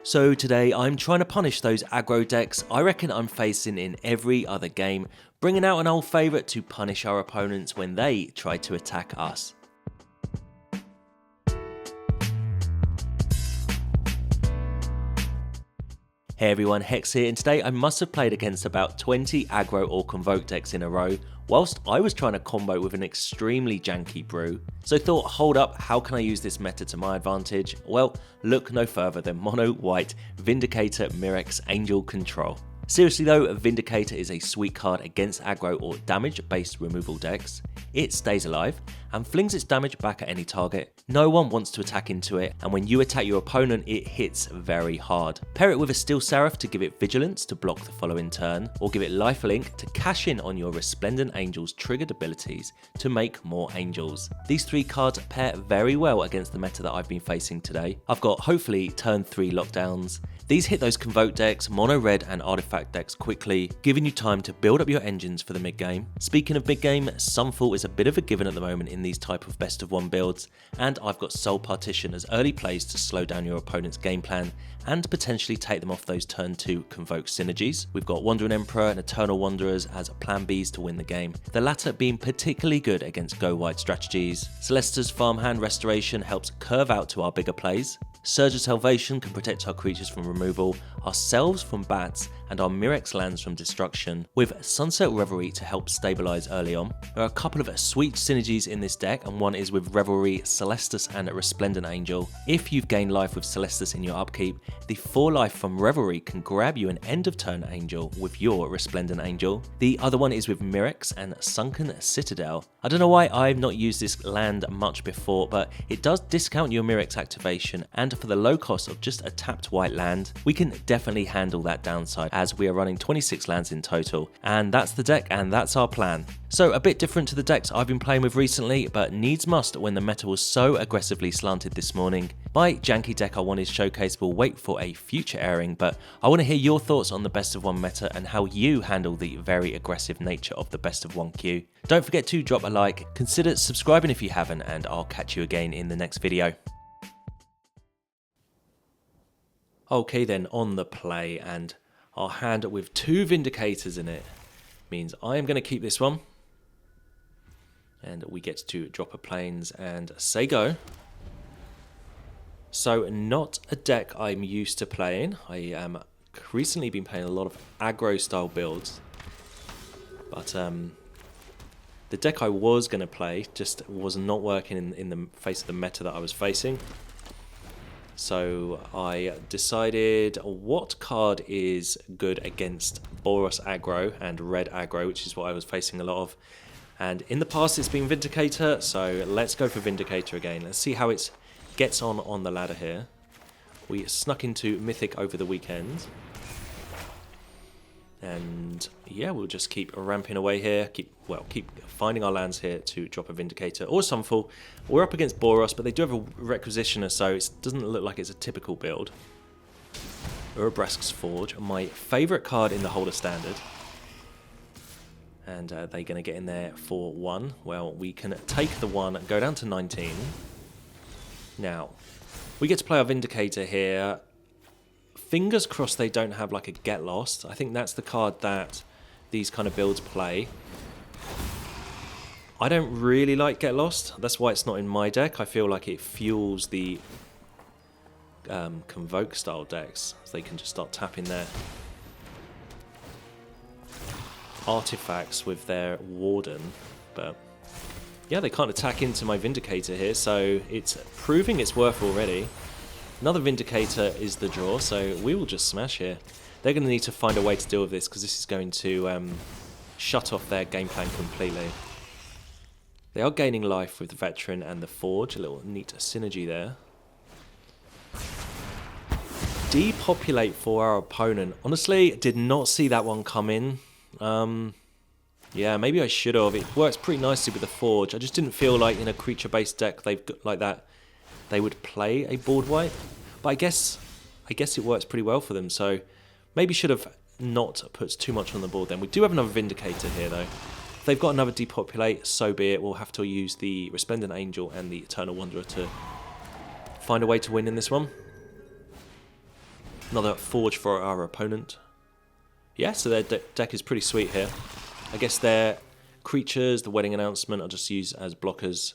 So today I'm trying to punish those aggro decks I reckon I'm facing in every other game, bringing out an old favourite to punish our opponents when they try to attack us. Hey everyone, Hex here, and today I must have played against about 20 aggro or convoke decks in a row, whilst I was trying to combo with an extremely janky brew. So thought, hold up, how can I use this meta to my advantage? Well, look no further than mono white Vindicator Mythic Angel Control. Seriously though, Vindicator is a sweet card against aggro or damage based removal decks. It stays alive and flings its damage back at any target. No one wants to attack into it, and when you attack your opponent it hits very hard. Pair it with a Steel Seraph to give it vigilance to block the following turn, or give it lifelink to cash in on your Resplendent Angel's triggered abilities to make more angels. These three cards pair very well against the meta that I've been facing today. I've got hopefully turn 3 lockdowns. These hit those convoke decks, mono red and artifact decks quickly, giving you time to build up your engines for the mid game. Speaking of mid game, Sunfall is a bit of a given at the moment in these type of best of one builds, and I've got Soul Partition as early plays to slow down your opponent's game plan and potentially take them off those turn 2 convoke synergies. We've got Wandering Emperor and Eternal Wanderers as plan Bs to win the game, the latter being particularly good against go wide strategies. Celestus Farmhand Restoration helps curve out to our bigger plays. Surge of Salvation can protect our creatures from removal, ourselves from bats, and our Mirrex lands from destruction, with Sunset Revelry to help stabilise early on. There are a couple of sweet synergies in this deck, and one is with Revelry, Celestus and Resplendent Angel. If you've gained life with Celestus in your upkeep, the 4 life from Revelry can grab you an end of turn angel with your Resplendent Angel. The other one is with Mirrex and Sunken Citadel. I don't know why I've not used this land much before, but it does discount your Mirrex activation, and for the low cost of just a tapped white land, we can definitely handle that downside as we are running 26 lands in total. And that's the deck and that's our plan. So a bit different to the decks I've been playing with recently, but needs must when the meta was so aggressively slanted this morning. My janky deck I wanted to showcase will wait for a future airing, but I want to hear your thoughts on the best of one meta and how you handle the very aggressive nature of the best of one queue. Don't forget to drop a like, consider subscribing if you haven't, and I'll catch you again in the next video. Okay then, on the play, and our hand with 2 Vindicators in it means I am going to keep this one. And we get to drop a plains and say go. So not a deck I'm used to playing. I am recently been playing a lot of aggro style builds. But the deck I was going to play just was not working in the face of the meta that I was facing. So I decided what card is good against Boros aggro and red aggro, which is what I was facing a lot of. And in the past it's been Vindicator, so let's go for Vindicator again. Let's see how it gets on the ladder here. We snuck into Mythic over the weekend. And yeah, we'll just keep ramping away here, keep finding our lands here to drop a Vindicator or Sunfall. We're up against Boros, but they do have a Requisitioner, so it doesn't look like it's a typical build. Urabrask's Forge, my favourite card in the Holder Standard. And they're going to get in there for 1. Well, we can take the 1 and go down to 19. Now, we get to play our Vindicator here. Fingers crossed they don't have like a Get Lost. I think that's the card that these kind of builds play. I don't really like Get Lost. That's why it's not in my deck. I feel like it fuels the Convoke style decks. So they can just start tapping their artifacts with their Warden. But yeah, they can't attack into my Vindicator here, so it's proving its worth already. Another Vindicator is the draw, so we will just smash here. They're going to need to find a way to deal with this, because this is going to shut off their game plan completely. They are gaining life with the Veteran and the Forge, a little neat synergy there. Depopulate for our opponent. Honestly, did not see that one come in. Yeah, maybe I should have. It works pretty nicely with the Forge. I just didn't feel like in a creature-based deck they've got like that they would play a board wipe. But I guess it works pretty well for them. So maybe should have not put too much on the board then. We do have another Vindicator here though. If they've got another Depopulate, so be it. We'll have to use the Resplendent Angel and the Eternal Wanderer to find a way to win in this one. Another forge for our opponent. Yeah, so their deck is pretty sweet here. I guess their creatures, the wedding announcement, are just used as blockers.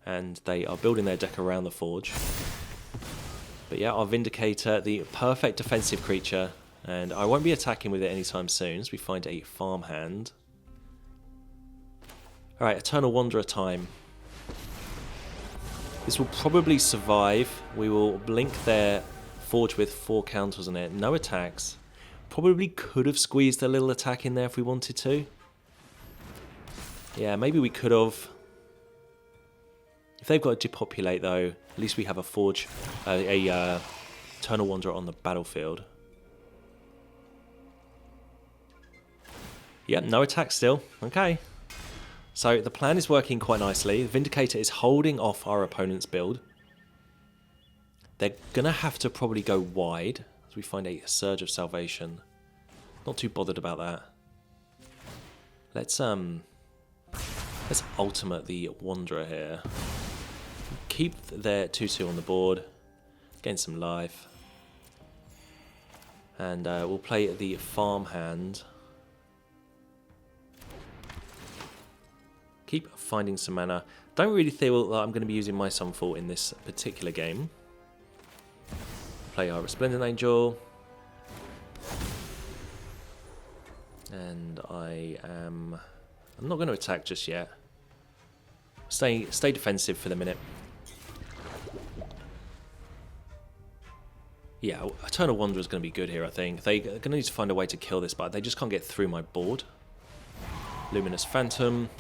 And they are building their deck around the forge. But yeah, our Vindicator, the perfect defensive creature. And I won't be attacking with it anytime soon, so we find a farmhand. Alright, Eternal Wanderer time. This will probably survive. We will blink their forge with 4 counters on it. No attacks. Probably could have squeezed a little attack in there if we wanted to. Yeah, maybe we could have. If they've got to depopulate though, at least we have a forge, Eternal Wanderer on the battlefield. Yeah, no attack still. Okay. So the plan is working quite nicely. The Vindicator is holding off our opponent's build. They're going to have to probably go wide as we find a Surge of Salvation. Not too bothered about that. Let's ultimate the Wanderer here. Keep their 2/2 on the board. Gain some life. And we'll play the farmhand. Keep finding some mana. Don't really feel that I'm going to be using my Sunfall in this particular game. Play our Resplendent Angel. And I'm not going to attack just yet. Stay defensive for the minute. Yeah, Eternal Wanderer is going to be good here, I think. They're going to need to find a way to kill this, but they just can't get through my board. Luminous Phantom.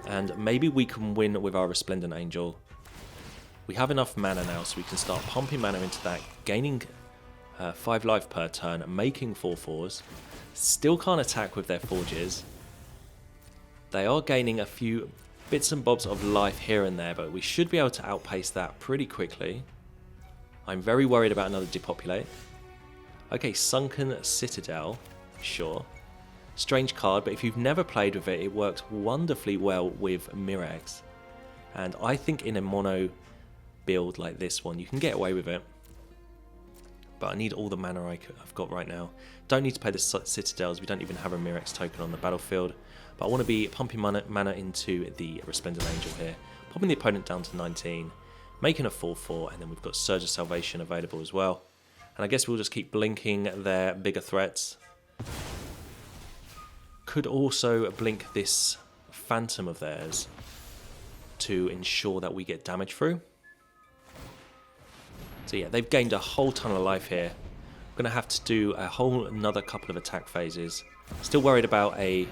And maybe we can win with our Resplendent Angel. We have enough mana now, so we can start pumping mana into that, gaining 5 life per turn, making 4/4s. Still can't attack with their forges. They are gaining a few bits and bobs of life here and there, but we should be able to outpace that pretty quickly. I'm very worried about another depopulate. Okay, Sunken Citadel, sure. Strange card, but if you've never played with it, it works wonderfully well with Mirrex. And I think in a mono build like this one, you can get away with it. But I need all the mana I've got right now. Don't need to play the Citadels, we don't even have a Mirrex token on the battlefield. But I want to be pumping mana into the Resplendent Angel here. Popping the opponent down to 19. Making a 4/4, and then we've got Surge of Salvation available as well. And I guess we'll just keep blinking their bigger threats. Could also blink this Phantom of theirs to ensure that we get damage through. So yeah, they've gained a whole ton of life here. I'm going to have to do a whole another couple of attack phases. Still worried about a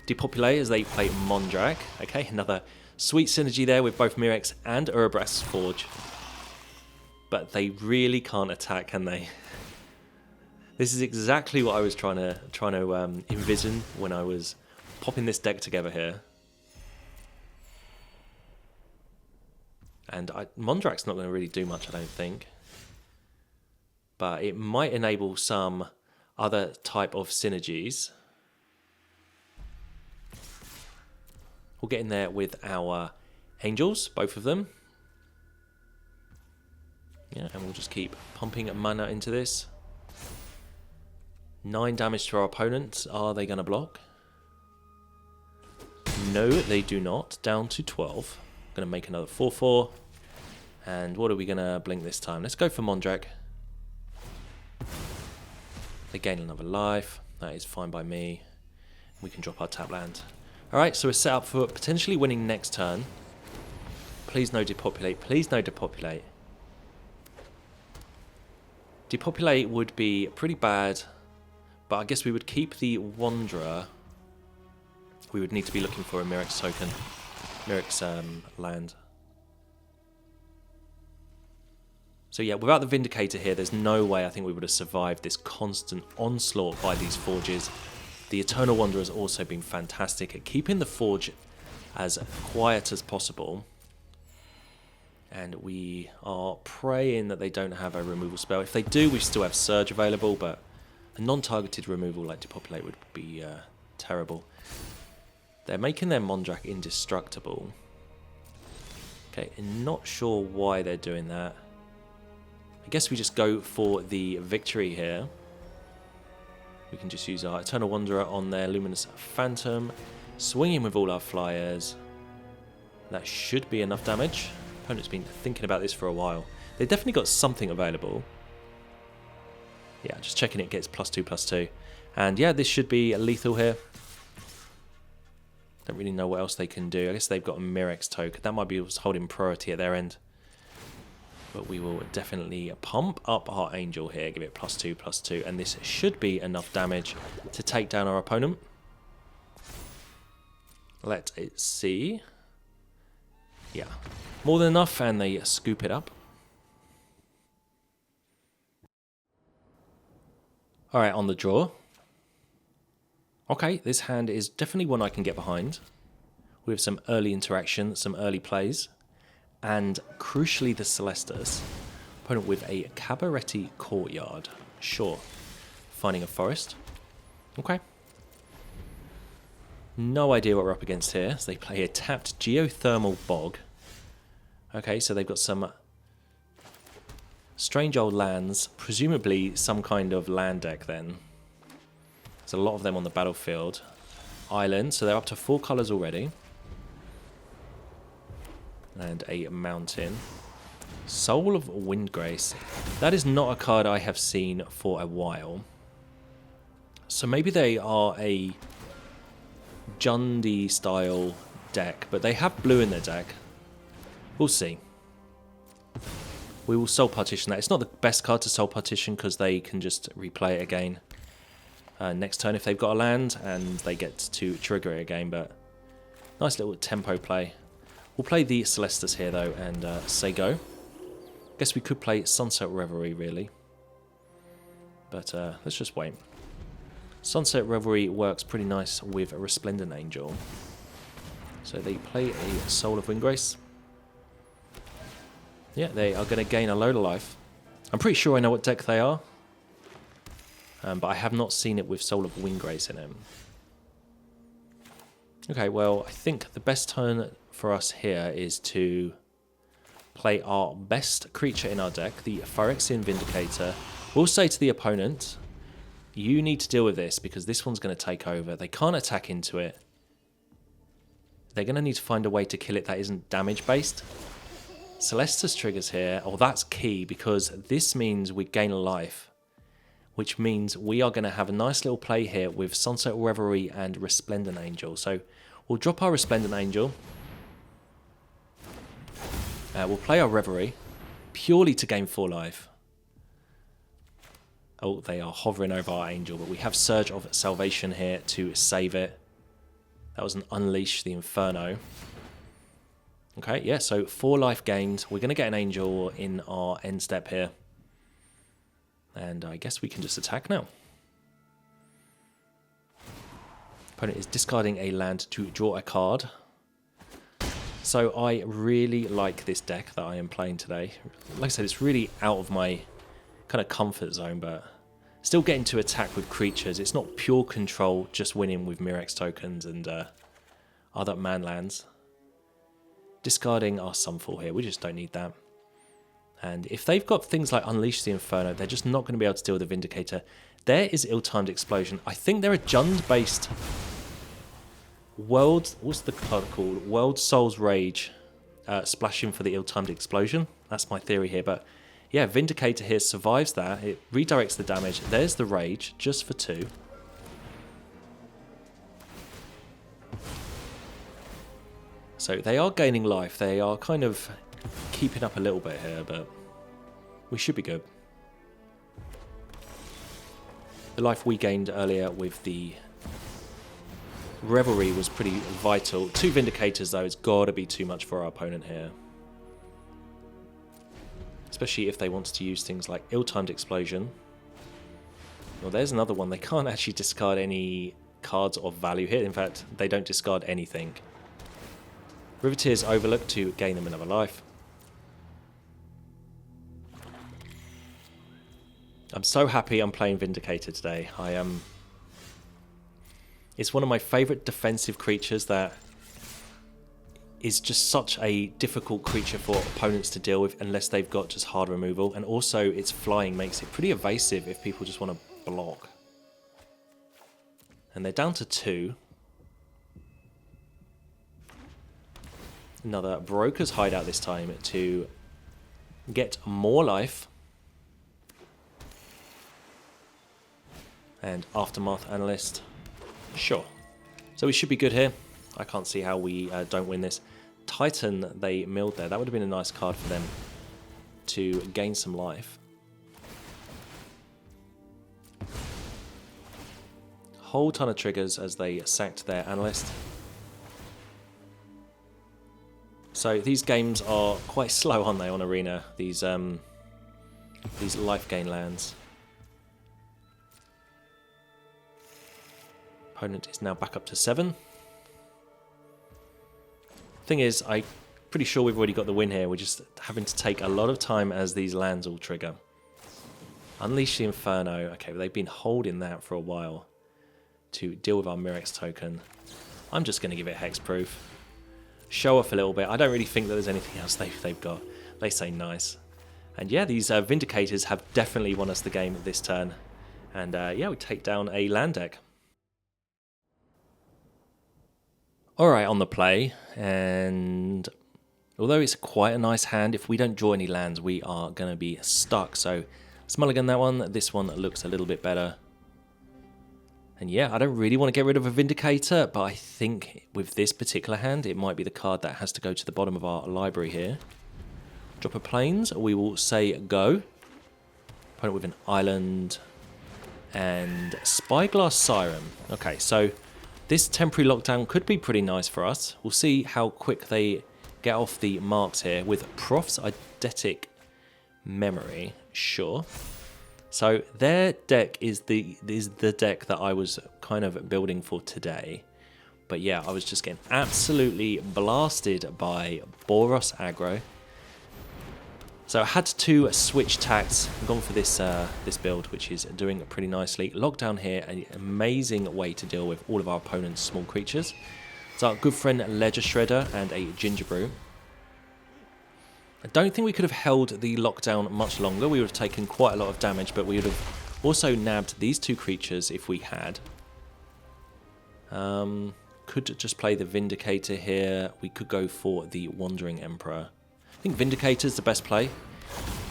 depopulate as they play Mondrak. Okay, another sweet synergy there with both Mirrex and Urabrask's Forge. But they really can't attack, can they? This is exactly what I was trying to envision when I was popping this deck together here. And Mondrak's not going to really do much, I don't think. But it might enable some other type of synergies. We'll get in there with our Angels, both of them. Yeah, and we'll just keep pumping mana into this. 9 damage to our opponent. Are they going to block? No, they do not. Down to 12. Going to make another 4/4. And what are we going to blink this time? Let's go for Mondrak. They gain another life. That is fine by me. We can drop our tap land. Alright, so we're set up for potentially winning next turn. Please no depopulate. Please no depopulate. Depopulate would be pretty bad. But I guess we would keep the Wanderer. We would need to be looking for a Mirrex token. Mirrex land. So yeah, without the Vindicator here, there's no way I think we would have survived this constant onslaught by these forges. The Eternal Wanderer has also been fantastic at keeping the forge as quiet as possible. And we are praying that they don't have a removal spell. If they do, we still have Surge available, but a non-targeted removal like Depopulate would be terrible. They're making their Mondrak indestructible. Okay, I'm not sure why they're doing that. I guess we just go for the victory here. We can just use our Eternal Wanderer on their Luminous Phantom, swinging with all our flyers. That should be enough damage. Opponent's been thinking about this for a while. They've definitely got something available. Yeah, just checking it gets +2/+2. And yeah, this should be lethal here. Don't really know what else they can do. I guess they've got a Mirrex token. That might be what's holding priority at their end. But we will definitely pump up our Angel here, give it +2/+2, and this should be enough damage to take down our opponent. Let it see. Yeah, more than enough, and they scoop it up. Alright, on the draw. Okay, this hand is definitely one I can get behind. We have some early interaction, some early plays. And crucially the Celestus. Opponent with a Cabaretti Courtyard. Sure. Finding a forest. Okay. No idea what we're up against here. So they play a tapped Geothermal Bog. Okay, so they've got some strange old lands. Presumably some kind of land deck then. There's a lot of them on the battlefield. Island, so they're up to 4 colours already. And a mountain. Soul of Windgrace. That is not a card I have seen for a while. So maybe they are a Jundi style deck, but they have blue in their deck. We'll see. We will Soul Partition that. It's not the best card to Soul Partition because they can just replay it again next turn if they've got a land, and they get to trigger it again, but nice little tempo play. We'll play the Celestus here though and say go. Guess we could play Sunset Reverie really, but let's just wait. Sunset Reverie works pretty nice with a Resplendent Angel. So they play a Soul of Windgrace. Yeah, they are going to gain a load of life. I'm pretty sure I know what deck they are, but I have not seen it with Soul of Windgrace in it. Okay, well, I think the best turn for us here is to play our best creature in our deck, the Phyrexian Vindicator. We'll say to the opponent, you need to deal with this because this one's going to take over. They can't attack into it. They're going to need to find a way to kill it that isn't damage-based. Celestus triggers here. Oh, that's key because this means we gain a life, which means we are going to have a nice little play here with Sunset Reverie and Resplendent Angel. So we'll drop our Resplendent Angel. We'll play our Reverie purely to gain 4 life. Oh, they are hovering over our Angel, but we have Surge of Salvation here to save it. That was an Unleash the Inferno. Okay, yeah, so 4 life gained. We're going to get an Angel in our end step here. And I guess we can just attack now. Opponent is discarding a land to draw a card. So I really like this deck that I am playing today. Like I said, it's really out of my kind of comfort zone, but still getting to attack with creatures. It's not pure control, just winning with Mirrex tokens and other man lands. Discarding our Sunfall here. We just don't need that. And if they've got things like Unleash the Inferno, they're just not going to be able to deal with the Vindicator. There is Ill-Timed Explosion. I think they're a Jund-based World... What's the card called? World Soul's Rage. Splashing for the Ill-Timed Explosion. That's my theory here. But yeah, Vindicator here survives that. It redirects the damage. There's the Rage, just for 2. So they are gaining life. They are kind of keeping up a little bit here, but we should be good. The life we gained earlier with the Revelry was pretty vital. 2 Vindicators, though, it's got to be too much for our opponent here. Especially if they wanted to use things like Ill-Timed Explosion. Well, there's another one. They can't actually discard any cards of value here. In fact, they don't discard anything. Riveteer's Overlook to gain them another life. I'm so happy I'm playing Vindicator today. It's one of my favourite defensive creatures that is just such a difficult creature for opponents to deal with unless they've got just hard removal. And also its flying makes it pretty evasive if people just want to block. And they're down to 2. Another Broker's Hideout this time to get more life. And Aftermath Analyst. Sure. So we should be good here. I can't see how we don't win this. Titan, they milled there. That would have been a nice card for them to gain some life. Whole ton of triggers as they sacked their Analyst. So these games are quite slow, aren't they, on Arena? These life gain lands. Opponent is now back up to 7. Thing is, I'm pretty sure we've already got the win here. We're just having to take a lot of time as these lands all trigger. Unleash the Inferno. Okay, well, they've been holding that for a while to deal with our Mirrex token. I'm just going to give it hexproof. Show off a little bit. I don't really think that there's anything else they've got. They say nice. And yeah, these Vindicators have definitely won us the game this turn. And yeah, we take down a land deck. Alright, on the play, and although it's quite a nice hand, if we don't draw any lands, we are going to be stuck. So, let's mulligan that one. This one looks a little bit better. And yeah, I don't really want to get rid of a Vindicator, but I think with this particular hand, it might be the card that has to go to the bottom of our library here. Drop a Plains, we will say go. Opponent with an Island and Spyglass Siren. Okay, so this temporary lockdown could be pretty nice for us. We'll see how quick they get off the marks here with Prof's Eidetic Memory. Sure. So their deck is the deck that I was kind of building for today. But yeah, I was just getting absolutely blasted by Boros aggro. So I had to switch tacts. I've gone for this this build, which is doing pretty nicely. Lockdown here, an amazing way to deal with all of our opponent's small creatures. It's our good friend Ledger Shredder and a Ginger Brew. I don't think we could have held the lockdown much longer. We would have taken quite a lot of damage, but we would have also nabbed these 2 creatures if we had. Could just play the Vindicator here. We could go for the Wandering Emperor. I think Vindicator's the best play.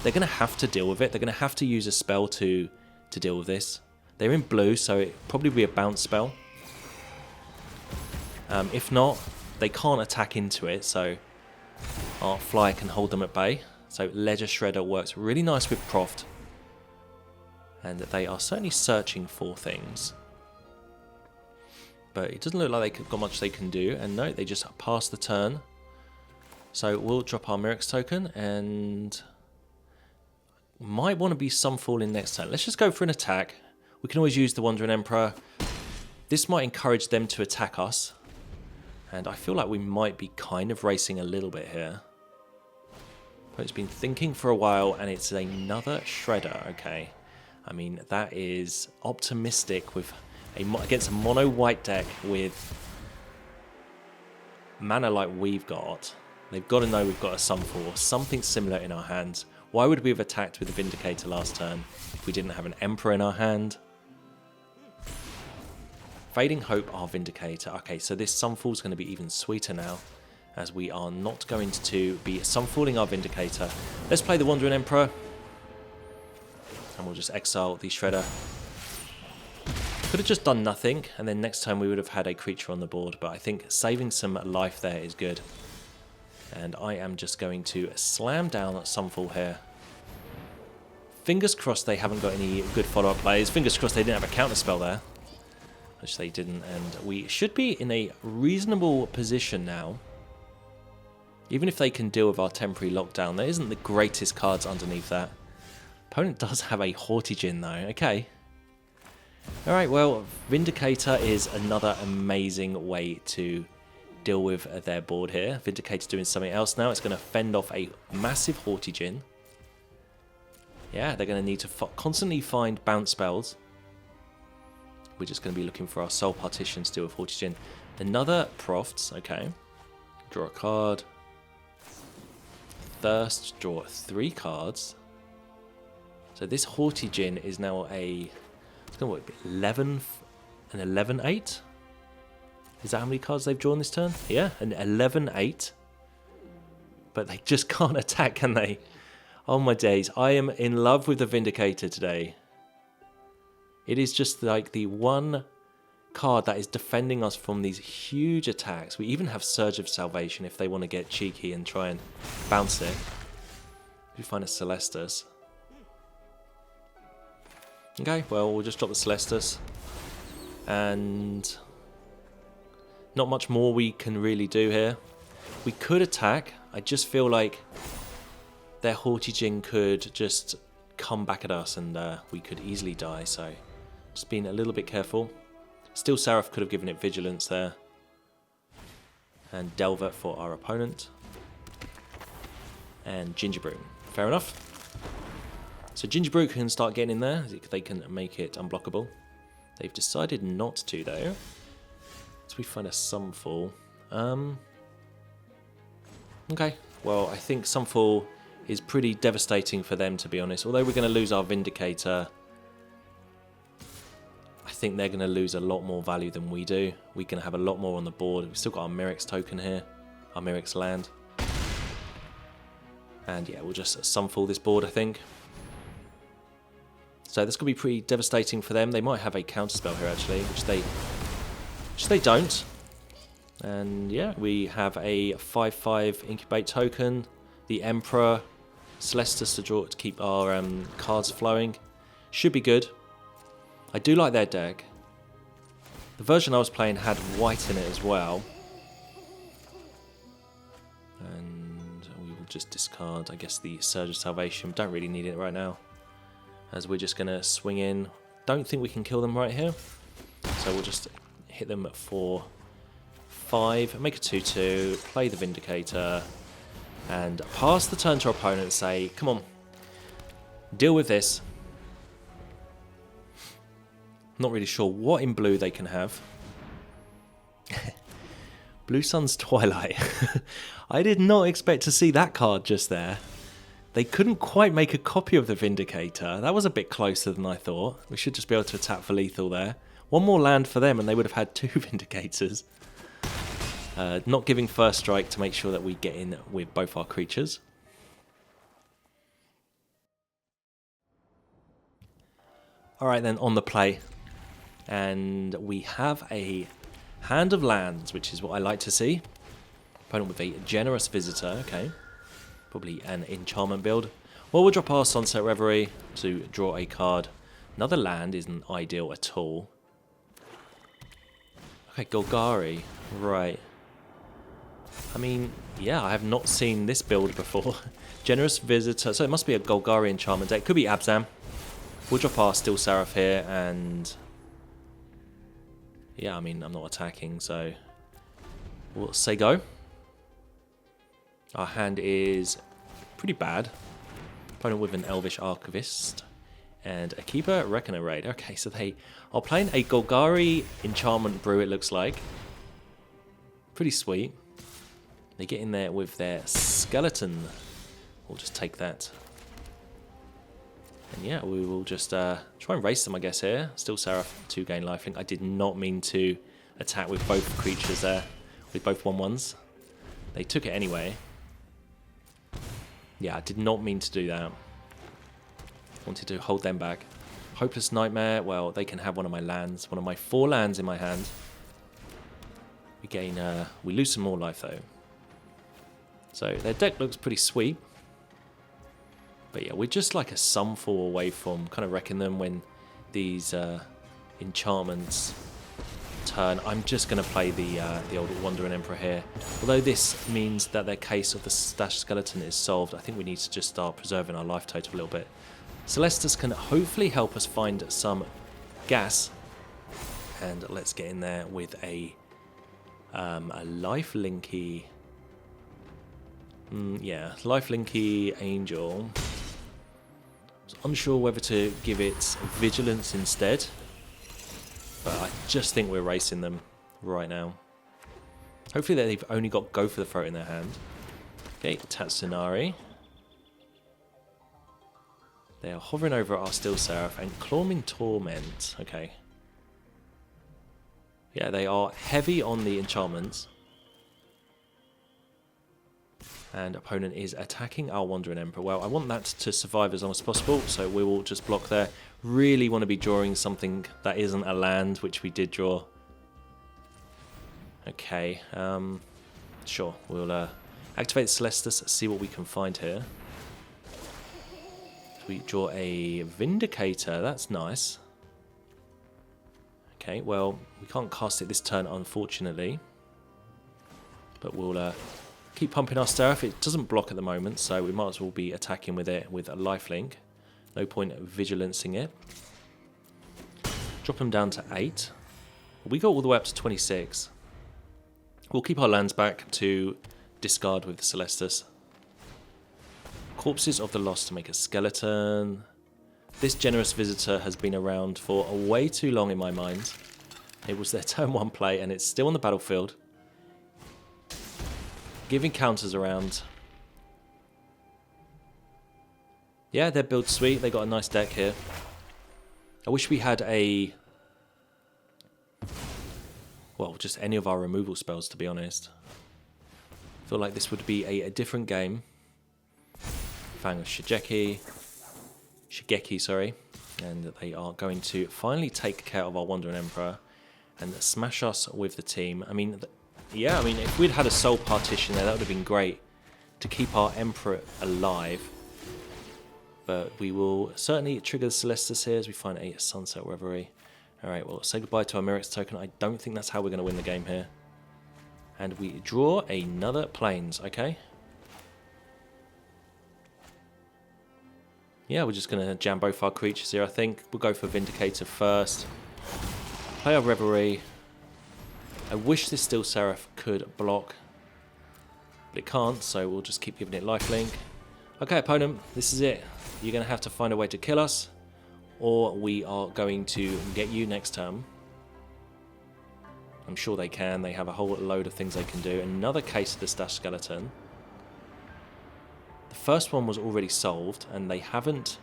They're going to have to deal with it. They're going to have to use a spell to deal with this. They're in blue, so it'll probably be a bounce spell. If not, they can't attack into it, so our flyer can hold them at bay. So Ledger Shredder works really nice with Proft. And they are certainly searching for things. But it doesn't look like they've got much they can do. And no, they just pass the turn. So we'll drop our Mirrex token and might want to be Sunfall in next turn. Let's just go for an attack. We can always use the Wandering Emperor. This might encourage them to attack us. And I feel like we might be kind of racing a little bit here. But it's been thinking for a while and it's another Shredder. Okay. I mean, that is optimistic with against a mono white deck with mana like we've got. They've got to know we've got a Sunfall or something similar in our hands. Why would we have attacked with the Vindicator last turn if we didn't have an Emperor in our hand? Fading Hope, our Vindicator. Okay, so this Sunfall's going to be even sweeter now, as we are not going to be Sunfalling our Vindicator. Let's play the Wandering Emperor. And we'll just exile the Shredder. Could have just done nothing, and then next time we would have had a creature on the board, but I think saving some life there is good. And I am just going to slam down Sunfall here. Fingers crossed they haven't got any good follow-up plays. Fingers crossed they didn't have a counterspell there. Which they didn't, and we should be in a reasonable position now. Even if they can deal with our temporary lockdown, there isn't the greatest cards underneath that. Opponent does have a Hortigin though, okay. Alright, well, Vindicator is another amazing way to deal with their board here. Vindicator's doing something else now. It's going to fend off a massive Hortigin. Yeah, they're going to need to constantly find bounce spells. We're just going to be looking for our Soul Partition to deal with Hortigin. Another Profts, okay. Draw a card. Thirst, draw 3 cards. So this Haughty Djinn is now a, it's going to be 11, an 11-8. Is that how many cards they've drawn this turn? Yeah, an 11-8. But they just can't attack, can they? Oh my days, I am in love with the Vindicator today. It is just like the one card that is defending us from these huge attacks. We even have Surge of Salvation if they want to get cheeky and try and bounce it. We find a Celestus. Okay, well, we'll just drop the Celestus. And not much more we can really do here. We could attack. I just feel like their Haughty Djinn could just come back at us and we could easily die, so just being a little bit careful. Still, Seraph could have given it Vigilance there. And Delver for our opponent. And Gingerbrew. Fair enough. So Gingerbrew can start getting in there. They can make it unblockable. They've decided not to, though. So we find a Sunfall. Okay. Well, I think Sunfall is pretty devastating for them, to be honest. Although we're going to lose our Vindicator, I think they're going to lose a lot more value than we do. We're going to have a lot more on the board. We've still got our Myrick's token here. Our Myrick's land. And yeah, we'll just Sunfall this board, I think. So this could be pretty devastating for them. They might have a counterspell here, actually, which they don't. And yeah, we have a 5/5 Incubate token. The Emperor. Celestus to draw to keep our cards flowing. Should be good. I do like their deck. The version I was playing had white in it as well. And we will just discard, I guess, the Surge of Salvation. Don't really need it right now, as we're just going to swing in. Don't think we can kill them right here. So we'll just hit them for 5, make a 2/2, play the Vindicator, and pass the turn to our opponent and say, come on, deal with this. Not really sure what in blue they can have. Blue Sun's Twilight. I did not expect to see that card just there. They couldn't quite make a copy of the Vindicator. That was a bit closer than I thought. We should just be able to attack for lethal there. One more land for them and they would have had 2 Vindicators. Not giving first strike to make sure that we get in with both our creatures. Alright then, on the play. And we have a Hand of Lands, which is what I like to see. Opponent with a Generous Visitor, okay. Probably an enchantment build. Well, we'll drop our Sunset Reverie to draw a card. Another land isn't ideal at all. Okay, Golgari, right. I mean, yeah, I have not seen this build before. Generous Visitor, so it must be a Golgari enchantment deck. Could be Abzan. We'll drop our Steel Seraph here and... yeah, I mean, I'm not attacking, so... we'll say go. Our hand is pretty bad. Opponent with an Elvish Archivist. And a Keeper Reckoner Raid. Okay, so they are playing a Golgari Enchantment Brew, it looks like. Pretty sweet. They get in there with their Skeleton. We'll just take that. And yeah, we will just try and race them, I guess, here. Still Seraph, 2 gain lifelink. I did not mean to attack with both creatures there. With both 1/1s. They took it anyway. Yeah, I did not mean to do that. Wanted to hold them back. Hopeless Nightmare. Well, they can have one of my lands. One of my 4 lands in my hand. We gain... we lose some more life, though. So, their deck looks pretty sweet. But yeah, we're just like a Sunfall away from kind of wrecking them when these enchantments turn. I'm just going to play the old Wandering Emperor here. Although this means that their case of the Stash Skeleton is solved, I think we need to just start preserving our life total a little bit. Celestus can hopefully help us find some gas. And let's get in there with a lifelinky... yeah, lifelinky Angel. I was unsure whether to give it Vigilance instead. But I just think we're racing them right now. Hopefully they've only got Go for the Throat in their hand. Okay, Tatsunari. They are hovering over our Steel Seraph and Clawing Torment. Okay. Yeah, they are heavy on the enchantments. And opponent is attacking our Wandering Emperor. Well, I want that to survive as long as possible, so we will just block there. Really want to be drawing something that isn't a land, which we did draw. Okay, sure. We'll activate Celestus, see what we can find here. We draw a Vindicator, that's nice. Okay, well, we can't cast it this turn, unfortunately. But we'll keep pumping our Seraph. It doesn't block at the moment, so we might as well be attacking with it with a lifelink. No point vigilancing it. Drop them down to 8. We go all the way up to 26. We'll keep our lands back to discard with the Celestus. Corpses of the Lost to make a skeleton. This generous visitor has been around for way too long in my mind. It was their turn 1 play and it's still on the battlefield. Giving counters around. Yeah, their build's sweet. They got a nice deck here. I wish we had a... well, just any of our removal spells, to be honest. I feel like this would be a different game. Fang of Shigeki, sorry. And they are going to finally take care of our Wandering Emperor and smash us with the team. I mean, yeah, I mean, if we'd had a Soul Partition there, that would have been great to keep our Emperor alive. But we will certainly trigger the Celestus here as we find a Sunset Reverie. Alright, well, say goodbye to our Mirrex token. I don't think that's how we're going to win the game here. And we draw another Plains, okay? Yeah, we're just going to jam both our creatures here, I think. We'll go for Vindicator first. Play our Reverie. I wish this Steel Seraph could block. But it can't, so we'll just keep giving it lifelink. Okay, opponent, this is it. You're going to have to find a way to kill us, or we are going to get you next turn. I'm sure they can. They have a whole load of things they can do. Another case of the Stash Skeleton. The first one was already solved, and they haven't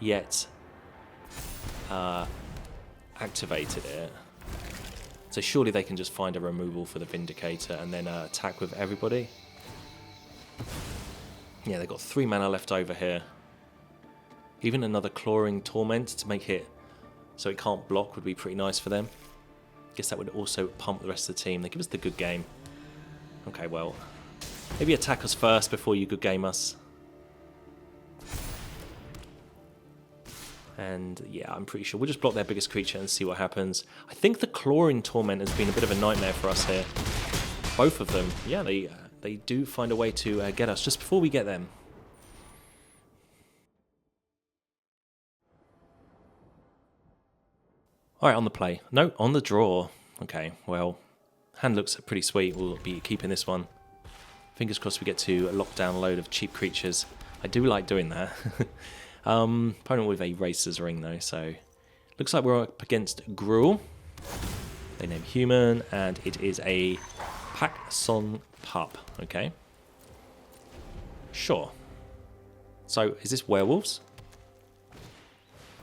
yet activated it. So surely they can just find a removal for the Vindicator and then attack with everybody. Yeah, they've got 3 mana left over here. Even another Clawing Torment to make it so it can't block would be pretty nice for them. Guess that would also pump the rest of the team. They give us the good game. Okay, well, maybe attack us first before you good game us. And yeah, I'm pretty sure we'll just block their biggest creature and see what happens. I think the Clawing Torment has been a bit of a nightmare for us here. Both of them. Yeah, they do find a way to get us just before we get them. Alright, on the play. No, on the draw. Okay, well, hand looks pretty sweet. We'll be keeping this one. Fingers crossed we get to lock down a load of cheap creatures. I do like doing that. Opponent with a Racer's Ring, though, so... looks like we're up against Gruul. They name human, and it is a Pak Son Pup. Okay. Sure. So, is this Werewolves?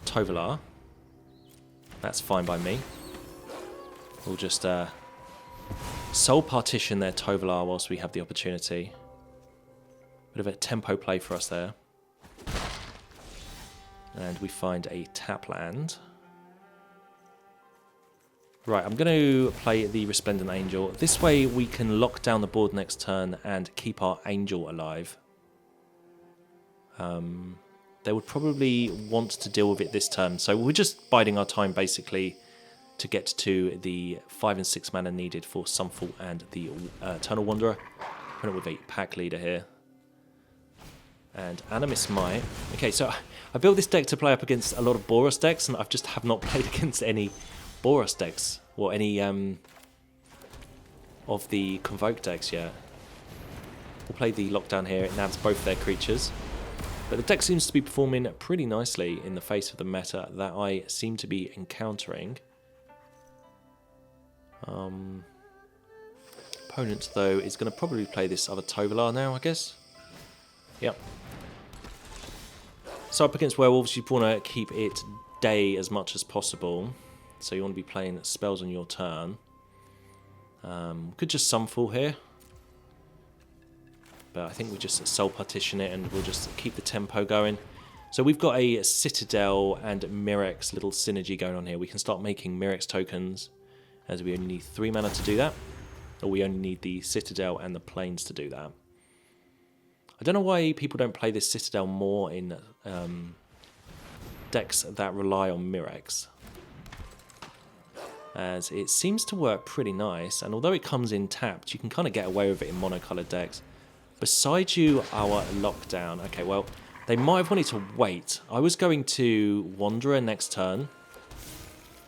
Tovolar. That's fine by me. We'll just Soul Partition their Tovolar whilst we have the opportunity. Bit of a tempo play for us there. And we find a tap land. Right, I'm going to play the Resplendent Angel. This way we can lock down the board next turn and keep our Angel alive. They would probably want to deal with it this turn, so we're just biding our time basically to get to the 5 and 6 mana needed for Sunfall and the Eternal Wanderer. Put it with a pack leader here. And Animus Might. Okay, so I built this deck to play up against a lot of Boros decks, and I've just have not played against any Boros decks, or any of the Convoke decks yet. We'll play the Lockdown here, it nabs both their creatures. But the deck seems to be performing pretty nicely in the face of the meta that I seem to be encountering. Opponent Opponent, though, is going to probably play this other Tovolar now, I guess. Yep. So up against Werewolves, you want to keep it day as much as possible. So you want to be playing spells on your turn. Could just Sunfall here. But I think we just Soul Partition it and we'll just keep the tempo going. So we've got a Citadel and Mirrex little synergy going on here. We can start making Mirrex tokens, as we only need 3 mana to do that. Or we only need the Citadel and the Plains to do that. I don't know why people don't play this Citadel more in decks that rely on Mirrex, as it seems to work pretty nice, and although it comes in tapped, you can kind of get away with it in monocolored decks. Beside you, our lockdown. Okay, well, they might have wanted to wait. I was going to Wanderer next turn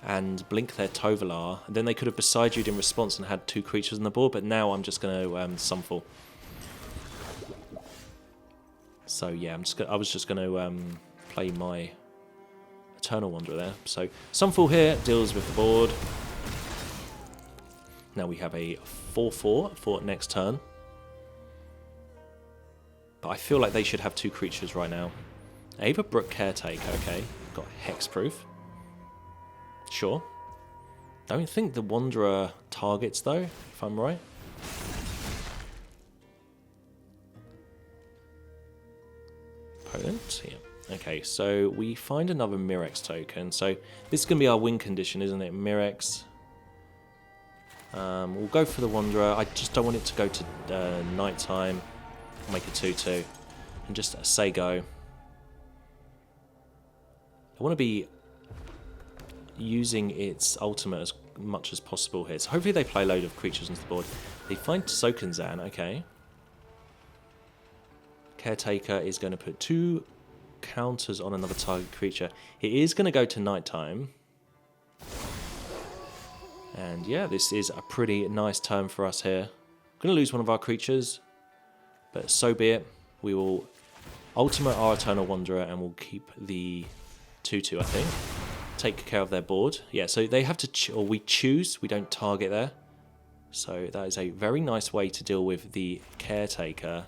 and blink their Tovolar, and then they could have beside you in response and had 2 creatures on the board, but now I'm just going to Sunfall. So yeah, I was just going to play my Eternal Wanderer there. So Sunfall here deals with the board. Now we have a 4/4 for next turn. But I feel like they should have 2 creatures right now. Avabrook Caretaker, okay. Got Hexproof. Sure. Don't think the Wanderer targets though, if I'm right. Opponent, yeah. Okay, so we find another Mirrex token. So this is going to be our win condition, isn't it? Mirrex. We'll go for the Wanderer. I just don't want it to go to nighttime. Make a 2/2 and just say go. I want to be using its ultimate as much as possible here. So hopefully they play a load of creatures onto the board. They find Sokenzan, okay. Caretaker is going to put 2 counters on another target creature. It is going to go to nighttime. And yeah, this is a pretty nice turn for us here. We're going to lose one of our creatures, but so be it. We will ultimate our Eternal Wanderer and we'll keep the 2/2, I think. Take care of their board. Yeah, so they have to, or we choose, we don't target there. So that is a very nice way to deal with the Caretaker.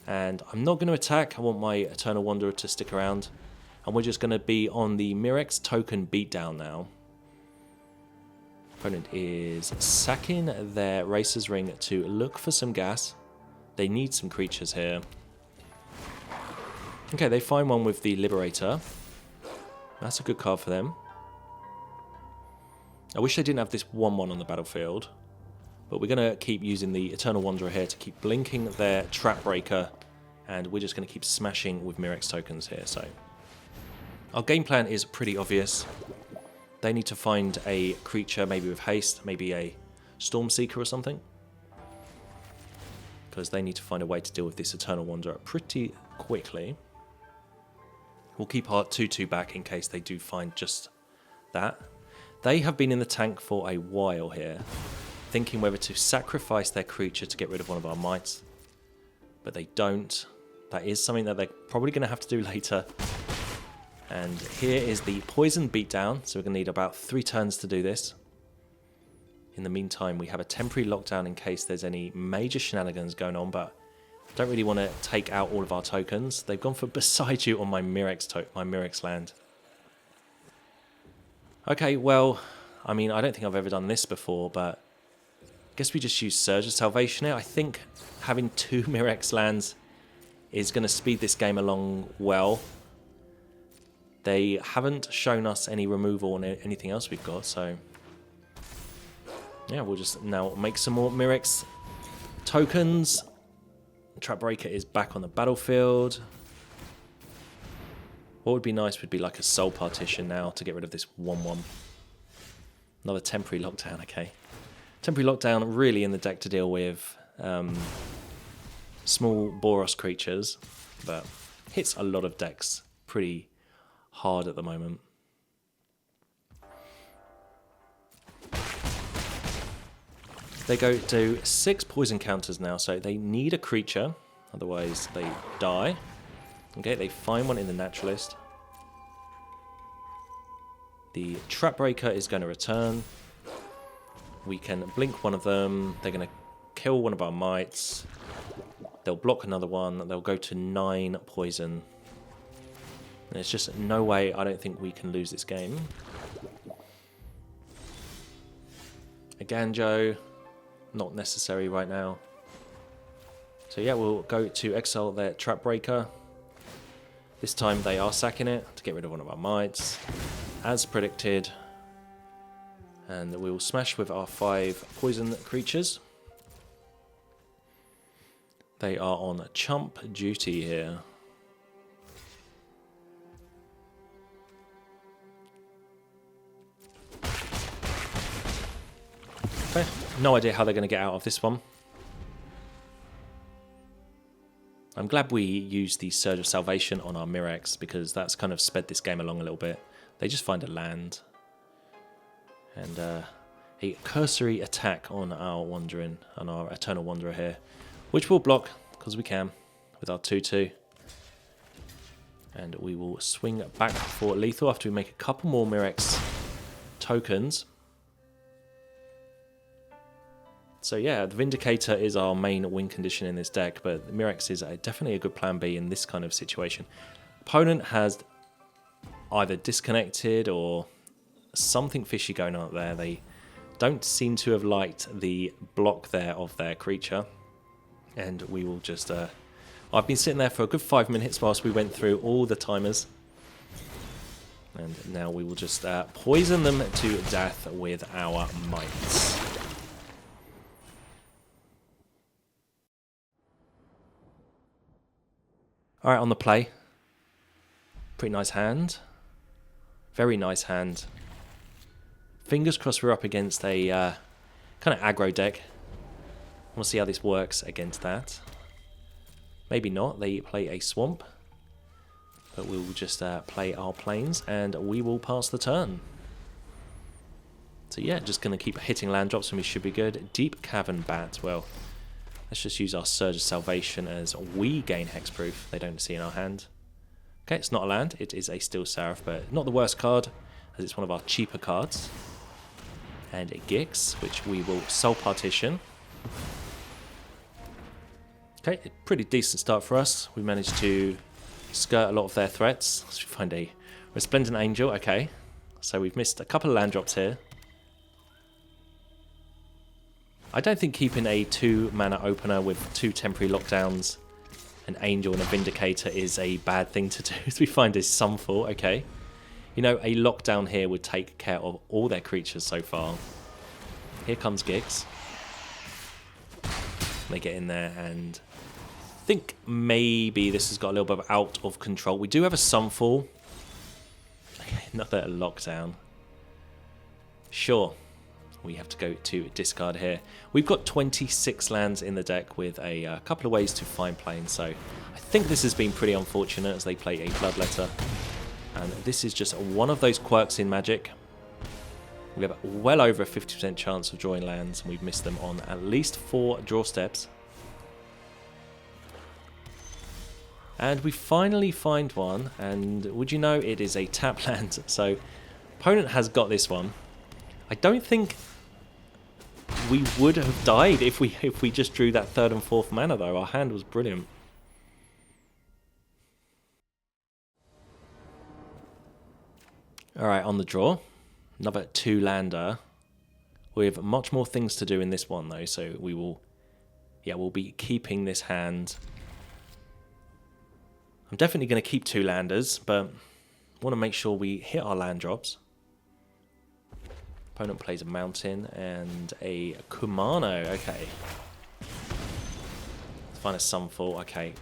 And I'm not going to attack. I want my Eternal Wanderer to stick around. And we're just going to be on the Mirrex token beatdown now. Opponent is sacking their Racer's Ring to look for some gas. They need some creatures here. Okay, they find one with the Liberator. That's a good card for them. I wish they didn't have this 1/1 on the battlefield. But we're going to keep using the Eternal Wanderer here to keep blinking their Trap Breaker. And we're just going to keep smashing with Mirrex tokens here. So our game plan is pretty obvious. They need to find a creature, maybe with haste, maybe a Stormseeker or something. Because they need to find a way to deal with this Eternal Wanderer pretty quickly. We'll keep our 2/2 back in case they do find just that. They have been in the tank for a while here, thinking whether to sacrifice their creature to get rid of one of our mites. But they don't. That is something that they're probably going to have to do later. And here is the poison beatdown, so we're going to need about 3 turns to do this. In the meantime, we have a temporary lockdown in case there's any major shenanigans going on, but don't really want to take out all of our tokens. They've gone for beside you on my Mirrex land. Okay, well, I mean, I don't think I've ever done this before, but I guess we just use Surge of Salvation here. I think having 2 Mirrex lands is going to speed this game along well. They haven't shown us any removal on anything else we've got, so yeah, we'll just now make some more Mirrex tokens. Trap Breaker is back on the battlefield. What would be nice would be like a Soul Partition now to get rid of this 1/1. Another temporary lockdown, okay. Temporary lockdown really in the deck to deal with small Boros creatures, but hits a lot of decks pretty hard at the moment. They go to 6 poison counters now, so they need a creature, otherwise they die. Okay, they find one in the Naturalist. The Trap Breaker is going to return. We can blink one of them. They're going to kill one of our mites. They'll block another one. They'll go to 9 poison. There's just no way, I don't think we can lose this game. A Ganjo, not necessary right now. So yeah, we'll go to exile their Trap Breaker. This time they are sacking it to get rid of one of our mites, as predicted. And we will smash with our 5 poison creatures. They are on chump duty here. Okay, no idea how they're going to get out of this one. I'm glad we used the Surge of Salvation on our Mirex because that's kind of sped this game along a little bit. They just find a land. And a cursory attack on our Eternal Wanderer here, which we'll block because we can with our 2/2. And we will swing back for lethal after we make a couple more Mirex tokens. So yeah, the Vindicator is our main win condition in this deck, but Mirex is definitely a good plan B in this kind of situation. Opponent has either disconnected or something fishy going on up there. They don't seem to have liked the block there of their creature. And we will just... I've been sitting there for a good 5 minutes whilst we went through all the timers. And now we will just poison them to death with our mites. Alright, on the play. Pretty nice hand. Very nice hand. Fingers crossed we're up against a kind of aggro deck. We'll see how this works against that. Maybe not. They play a swamp. But we will just play our plains and we will pass the turn. So yeah, just going to keep hitting land drops and we should be good. Deep Cavern Bat. Well, let's just use our Surge of Salvation as we gain hexproof. They don't see in our hand. Okay, it's not a land. It is a Steel Seraph, but not the worst card, as it's one of our cheaper cards. And a Gix, which we will Soul Partition. Okay, a pretty decent start for us. We managed to skirt a lot of their threats. Let's find a Resplendent Angel. Okay, so we've missed a couple of land drops here. I don't think keeping a 2-mana opener with 2 temporary lockdowns, an Angel and a Vindicator is a bad thing to do. As we find a Sunfall, okay. You know, a lockdown here would take care of all their creatures so far. Here comes Gix. They get in there and I think maybe this has got a little bit out of control. We do have a Sunfall. Another lockdown. Sure. We have to go to discard here. We've got 26 lands in the deck with a couple of ways to find planes, so I think this has been pretty unfortunate as they play a Bloodletter. And this is just one of those quirks in Magic. We have well over a 50% chance of drawing lands, and we've missed them on at least 4 draw steps. And we finally find one, and would you know, it is a tap land. So opponent has got this one. I don't think we would have died if we just drew that 3rd and 4th mana though. Our hand was brilliant. Alright, on the draw. Another 2-lander. We have much more things to do in this one though, so we will... Yeah, we'll be keeping this hand. I'm definitely going to keep 2 landers, but I want to make sure we hit our land drops. Opponent plays a Mountain and a Kumano. Okay. Let's find a Sunfall. Okay.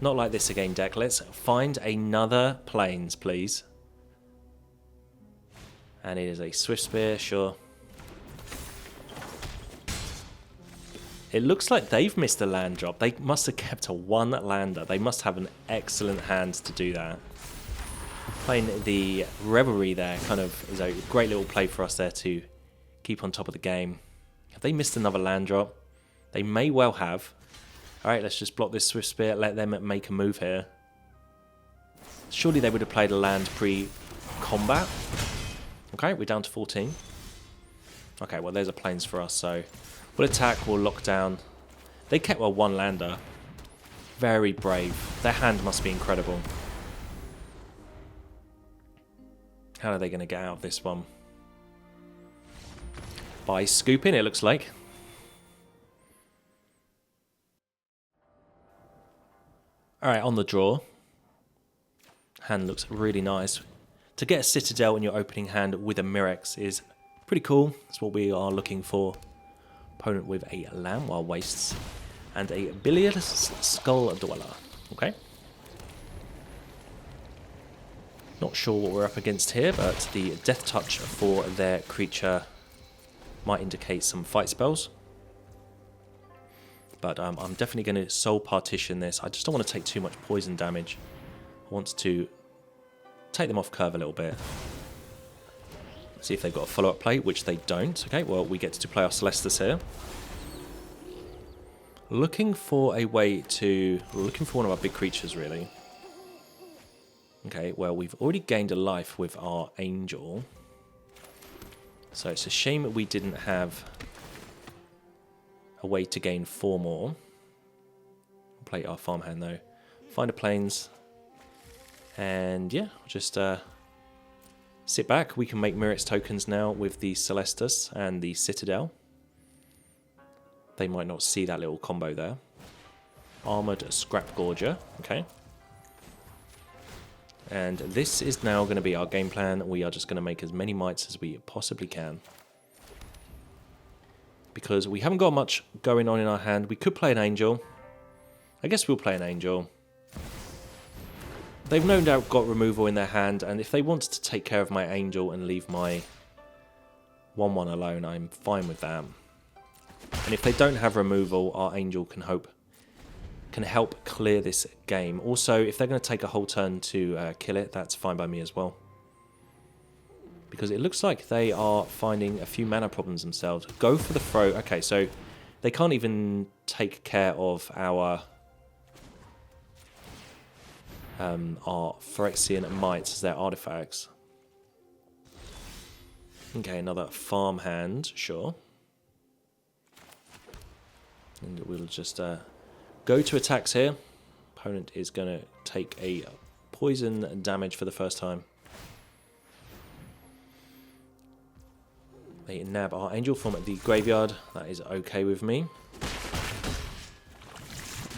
Not like this again, deck. Let's find another Plains, please. And it is a Swift Spear, sure. It looks like they've missed a land drop. They must have kept a 1-lander. They must have an excellent hand to do that. Playing the Revelry there kind of is a great little play for us there to keep on top of the game. Have they missed another land drop? They may well have. Alright, let's just block this Swift Spear, let them make a move here. Surely they would have played a land pre-combat. Okay, we're down to 14. Okay, well there's a Plains for us, so we'll attack, we'll lock down. They kept a one lander. Very brave. Their hand must be incredible. How are they going to get out of this one? By scooping, it looks like. Alright, on the draw. Hand looks really nice. To get a Citadel in your opening hand with a Mirex is pretty cool. That's what we are looking for. Opponent with a Llanowar Wastes and a Bilious Skull Dweller. Okay. Not sure what we're up against here, but the Death Touch for their creature might indicate some fight spells. But I'm definitely going to Soul Partition this. I just don't want to take too much poison damage. I want to take them off curve a little bit. See if they've got a follow-up play, which they don't. Okay, well, we get to play our Celestus here. Looking for a way to... Looking for one of our big creatures, really. Okay, well, we've already gained a life with our Angel. So it's a shame that we didn't have a way to gain 4 more. Play our farmhand, though. Find a plains. And, yeah, just... sit back. We can make Mirex tokens now with the Celestus and the Citadel. They might not see that little combo there. Armored Scrap Gorger. Okay. And this is now going to be our game plan. We are just going to make as many mites as we possibly can. Because we haven't got much going on in our hand. We could play an Angel. I guess we'll play an Angel. They've no doubt got removal in their hand, and if they wanted to take care of my Angel and leave my 1/1 alone, I'm fine with that. And if they don't have removal, our Angel can help clear this game. Also, if they're going to take a whole turn to kill it, that's fine by me as well. Because it looks like they are finding a few mana problems themselves. Go for the throw. Okay, so they can't even take care of our Phyrexian mites as their artifacts. Okay, another farmhand, sure. And we'll just go to attacks here. Opponent is going to take a poison damage for the first time. They nab our Angel from the graveyard. That is okay with me.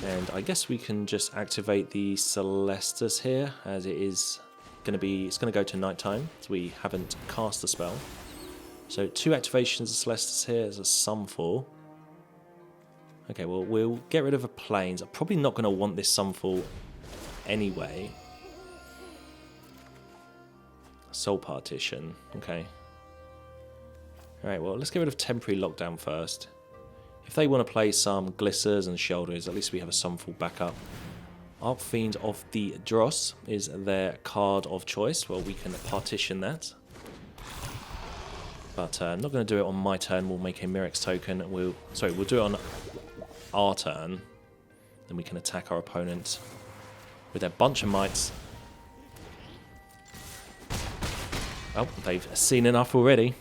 And I guess we can just activate the Celestus here, as it is going to be, it's going to go to nighttime, so we haven't cast the spell. So 2 activations of Celestus here as a Sunfall. Okay, well, we'll get rid of a Plains. I'm probably not going to want this Sunfall anyway. Soul Partition, okay. Alright, well, let's get rid of Temporary Lockdown first. If they want to play some Glissers and Shoulders, at least we have a Sunfall backup. Archfiend of the Dross is their card of choice. Well, we can partition that. But I'm not going to do it on my turn. We'll make a Mirex token. We'll do it on our turn. Then we can attack our opponent with a bunch of mites. Oh, they've seen enough already.